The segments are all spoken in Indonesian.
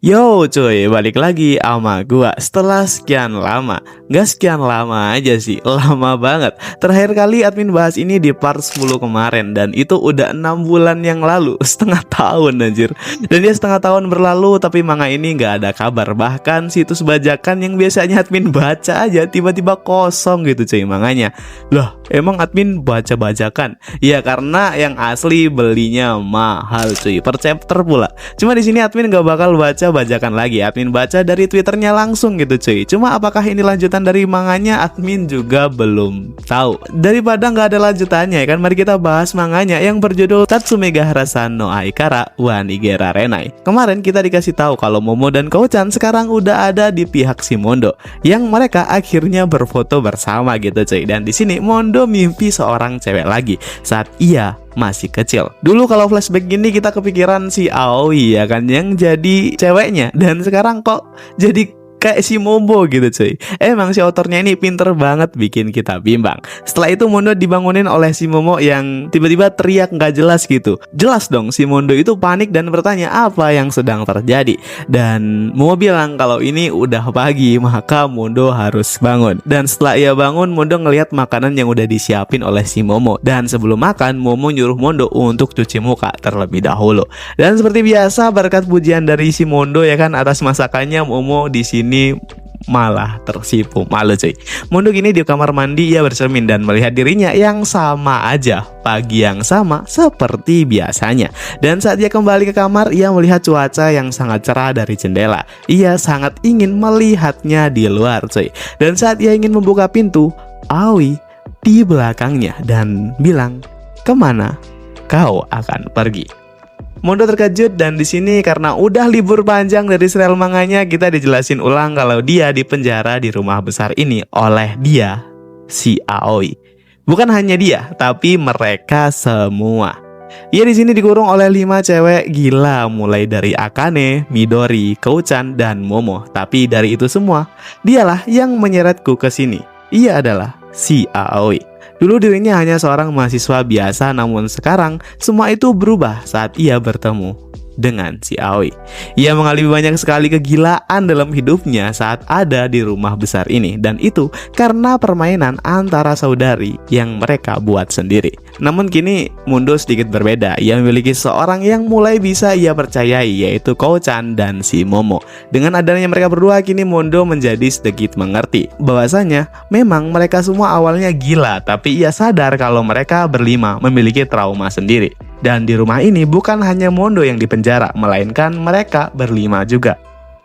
Yo cuy, balik lagi sama gua setelah sekian lama. Gak sekian lama aja sih, lama banget. Terakhir kali admin bahas ini di part 10 kemarin, dan itu udah 6 bulan yang lalu. Setengah tahun anjir. Dan dia setengah tahun berlalu, tapi manga ini gak ada kabar. Bahkan situs bajakan yang biasanya admin baca aja tiba-tiba kosong gitu cuy manganya. Loh, emang admin baca bajakan? Ya karena yang asli belinya mahal cuy, per chapter pula. Cuma di sini admin gak bakal baca bajakan lagi, admin baca dari twitternya langsung gitu cuy. Cuma apakah ini lanjutan dari manganya, admin juga belum tahu. Daripada nggak ada lanjutannya kan, mari kita bahas manganya yang berjudul Tatsume ga Harasan no Aikara wa Nigera Renai. Kemarin kita dikasih tahu kalau Momo dan Kouchan sekarang udah ada di pihak si Mondo, yang mereka akhirnya berfoto bersama gitu cuy. Dan di sini Mondo mimpi seorang cewek lagi saat ia masih kecil. Dulu kalau flashback gini kita kepikiran si Aoi ya kan, yang jadi ceweknya, dan sekarang kok jadi kayak si Momo gitu cuy. Emang si autornya ini pinter banget bikin kita bimbang. Setelah itu Mondo dibangunin oleh si Momo yang tiba-tiba teriak nggak jelas gitu. Jelas dong si Mondo itu panik dan bertanya apa yang sedang terjadi. Dan Momo bilang kalau ini udah pagi, maka Mondo harus bangun. Dan setelah ia bangun, Mondo ngelihat makanan yang udah disiapin oleh si Momo. Dan sebelum makan, Momo nyuruh Mondo untuk cuci muka terlebih dahulu. Dan seperti biasa berkat pujian dari si Mondo ya kan atas masakannya, Momo di sini malah tersipu malu cuy. Mondo gini di kamar mandi, ia bercermin dan melihat dirinya yang sama aja, pagi yang sama seperti biasanya. Dan saat ia kembali ke kamar, ia melihat cuaca yang sangat cerah dari jendela. Ia sangat ingin melihatnya di luar cuy. Dan saat ia ingin membuka pintu, Aoi di belakangnya dan bilang, "Kemana kau akan pergi?" Mondo terkejut, dan di sini karena udah libur panjang dari serial manganya, kita dijelasin ulang kalau dia dipenjara di rumah besar ini oleh dia, si Aoi. Bukan hanya dia, tapi mereka semua. Ia di sini dikurung oleh 5 cewek gila, mulai dari Akane, Midori, Kouchan, dan Momo. Tapi dari itu semua, dialah yang menyeretku ke sini. Ia adalah si Aoi. Dulu dirinya hanya seorang mahasiswa biasa, namun sekarang semua itu berubah saat ia bertemu dengan si Aoi. Ia mengalami banyak sekali kegilaan dalam hidupnya saat ada di rumah besar ini, dan itu karena permainan antara saudari yang mereka buat sendiri. Namun kini Mondo sedikit berbeda. Ia memiliki seorang yang mulai bisa ia percayai, yaitu Kouchan dan si Momo. Dengan adanya mereka berdua, kini Mondo menjadi sedikit mengerti bahwasanya memang mereka semua awalnya gila, tapi ia sadar kalau mereka berlima memiliki trauma sendiri. Dan di rumah ini bukan hanya Mondo yang dipenjara, melainkan mereka berlima juga.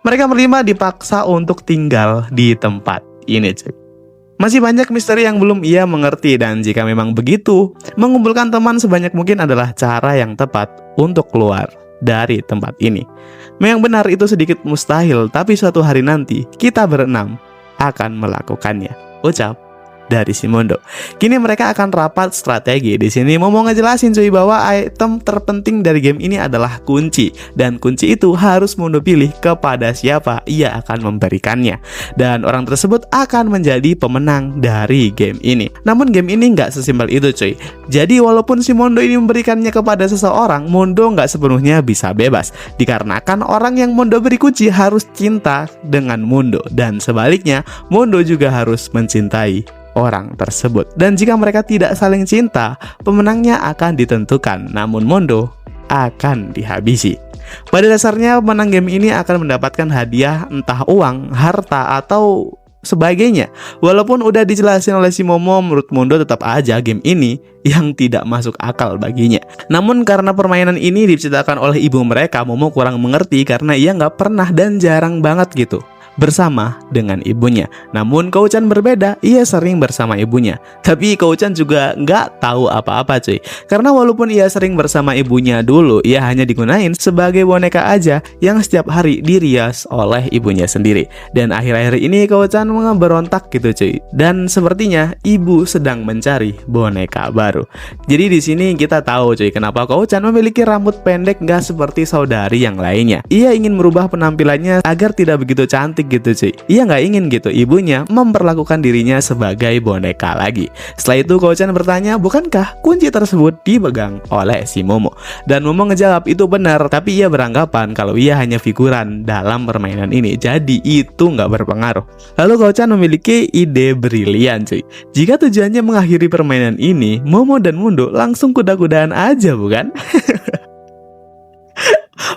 Mereka berlima dipaksa untuk tinggal di tempat ini cuy. Masih banyak misteri yang belum ia mengerti, dan jika memang begitu, mengumpulkan teman sebanyak mungkin adalah cara yang tepat untuk keluar dari tempat ini. Memang benar itu sedikit mustahil, tapi suatu hari nanti kita berenam akan melakukannya, ucap dari si Mondo. Kini mereka akan rapat strategi. Di sini Momo ngejelasin cuy bahwa item terpenting dari game ini adalah kunci, dan kunci itu harus Mondo pilih kepada siapa ia akan memberikannya, dan orang tersebut akan menjadi pemenang dari game ini. Namun game ini nggak sesimpel itu cuy. Jadi walaupun si Mondo ini memberikannya kepada seseorang, Mondo nggak sepenuhnya bisa bebas, dikarenakan orang yang Mondo beri kunci harus cinta dengan Mondo, dan sebaliknya Mondo juga harus mencintai orang tersebut. Dan jika mereka tidak saling cinta, pemenangnya akan ditentukan, namun Mondo akan dihabisi. Pada dasarnya pemenang game ini akan mendapatkan hadiah, entah uang, harta, atau sebagainya. Walaupun udah dijelasin oleh si Momo, menurut Mondo tetap aja game ini yang tidak masuk akal baginya. Namun karena permainan ini diciptakan oleh ibu mereka, Momo kurang mengerti karena ia nggak pernah dan jarang banget gitu bersama dengan ibunya. Namun Kouchan berbeda, ia sering bersama ibunya. Tapi Kouchan juga nggak tahu apa-apa cuy, karena walaupun ia sering bersama ibunya dulu, ia hanya digunain sebagai boneka aja yang setiap hari dirias oleh ibunya sendiri. Dan akhir-akhir ini Kouchan berontak gitu cuy, dan sepertinya ibu sedang mencari boneka baru. Jadi di sini kita tahu cuy kenapa Kouchan memiliki rambut pendek nggak seperti saudari yang lainnya. Ia ingin merubah penampilannya agar tidak begitu cantik cantik gitu cuy. Ia nggak ingin gitu ibunya memperlakukan dirinya sebagai boneka lagi. Setelah itu Ko-chan bertanya, bukankah kunci tersebut dipegang oleh si Momo? Dan Momo ngejawab itu benar, tapi ia beranggapan kalau ia hanya figuran dalam permainan ini, jadi itu nggak berpengaruh. Lalu Ko-chan memiliki ide brilian cuy. Jika tujuannya mengakhiri permainan ini, Momo dan Mundo langsung kuda-kudaan aja bukan?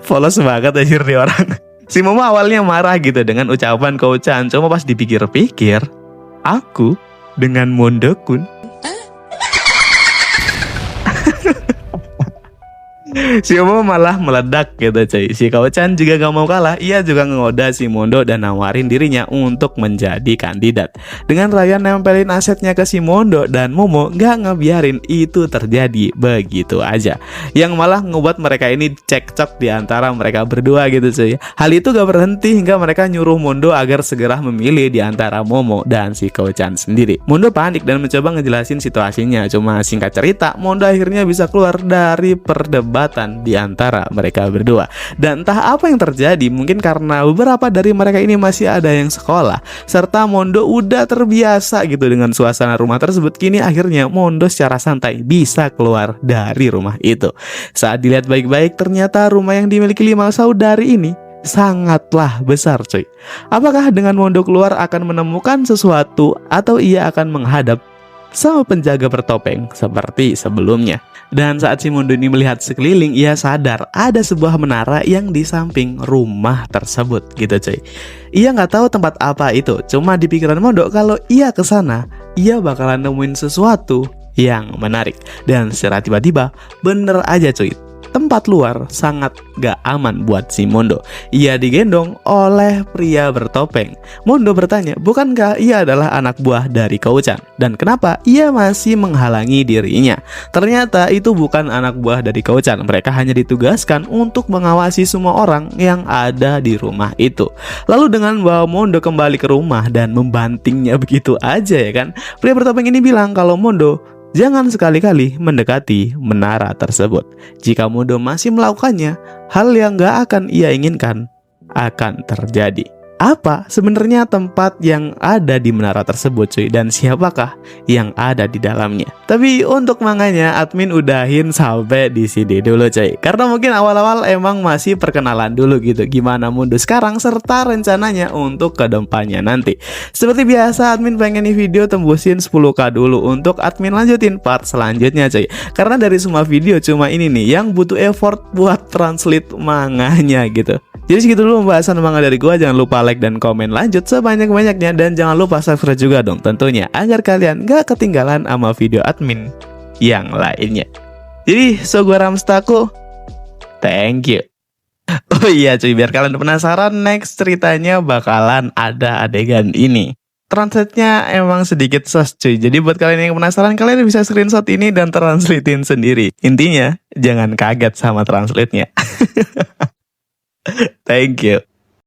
Polos banget anjir nih orang. Si Momo awalnya marah gitu dengan ucapan Ko-chan, cuma pas dipikir-pikir, aku dengan Mondo-kun. Si Momo malah meledak gitu cuy. Si Ko-chan juga gak mau kalah. Ia juga ngegoda si Mondo dan nawarin dirinya untuk menjadi kandidat. Dengan Ryan nempelin asetnya ke si Mondo, dan Momo gak ngebiarin itu terjadi begitu aja. Yang malah ngebuat mereka ini cekcok di antara mereka berdua gitu cuy. Hal itu gak berhenti hingga mereka nyuruh Mondo agar segera memilih di antara Momo dan si Ko-chan sendiri. Mondo panik dan mencoba ngejelasin situasinya. Cuma singkat cerita, Mondo akhirnya bisa keluar dari perdebatan di antara mereka berdua. Dan entah apa yang terjadi, mungkin karena beberapa dari mereka ini masih ada yang sekolah, serta Mondo udah terbiasa gitu dengan suasana rumah tersebut. Kini akhirnya Mondo secara santai bisa keluar dari rumah itu. Saat dilihat baik-baik, ternyata rumah yang dimiliki 5 saudari ini sangatlah besar cuy. Apakah dengan Mondo keluar akan menemukan sesuatu, atau ia akan menghadap sama penjaga bertopeng seperti sebelumnya? Dan saat si Mondo ini melihat sekeliling, ia sadar ada sebuah menara yang di samping rumah tersebut gitu cuy. Ia nggak tahu tempat apa itu, cuma di pikiran Mondo kalau ia ke sana, ia bakalan nemuin sesuatu yang menarik. Dan secara tiba-tiba, bener aja cuy, tempat luar sangat gak aman buat si Mondo. Ia digendong oleh pria bertopeng. Mondo bertanya, bukankah ia adalah anak buah dari Ko-chan? Dan kenapa ia masih menghalangi dirinya? Ternyata itu bukan anak buah dari Ko-chan. Mereka hanya ditugaskan untuk mengawasi semua orang yang ada di rumah itu. Lalu dengan bawa Mondo kembali ke rumah dan membantingnya begitu aja ya kan, pria bertopeng ini bilang kalau Mondo jangan sekali-kali mendekati menara tersebut. Jika Mondo masih melakukannya, hal yang gak akan ia inginkan akan terjadi. Apa sebenarnya tempat yang ada di menara tersebut cuy, dan siapakah yang ada di dalamnya? Tapi untuk manganya admin udahin sampai di sini dulu cuy, karena mungkin awal-awal emang masih perkenalan dulu gitu gimana Mondo sekarang serta rencananya untuk kedepannya nanti. Seperti biasa admin pengen nih video tembusin 10k dulu untuk admin lanjutin part selanjutnya cuy, karena dari semua video cuma ini nih yang butuh effort buat translate manganya gitu. Jadi segitu dulu pembahasan manga dari gua. Jangan lupa like dan komen lanjut sebanyak-banyaknya, dan jangan lupa subscribe juga dong tentunya, agar kalian gak ketinggalan sama video admin yang lainnya. Jadi so gua Ramstaku, thank you. Oh iya cuy, biar kalian penasaran, next ceritanya bakalan ada adegan ini. Translate-nya emang sedikit sus cuy, jadi buat kalian yang penasaran, kalian bisa screenshot ini dan translatein sendiri. Intinya jangan kaget sama translate-nya. Thank you.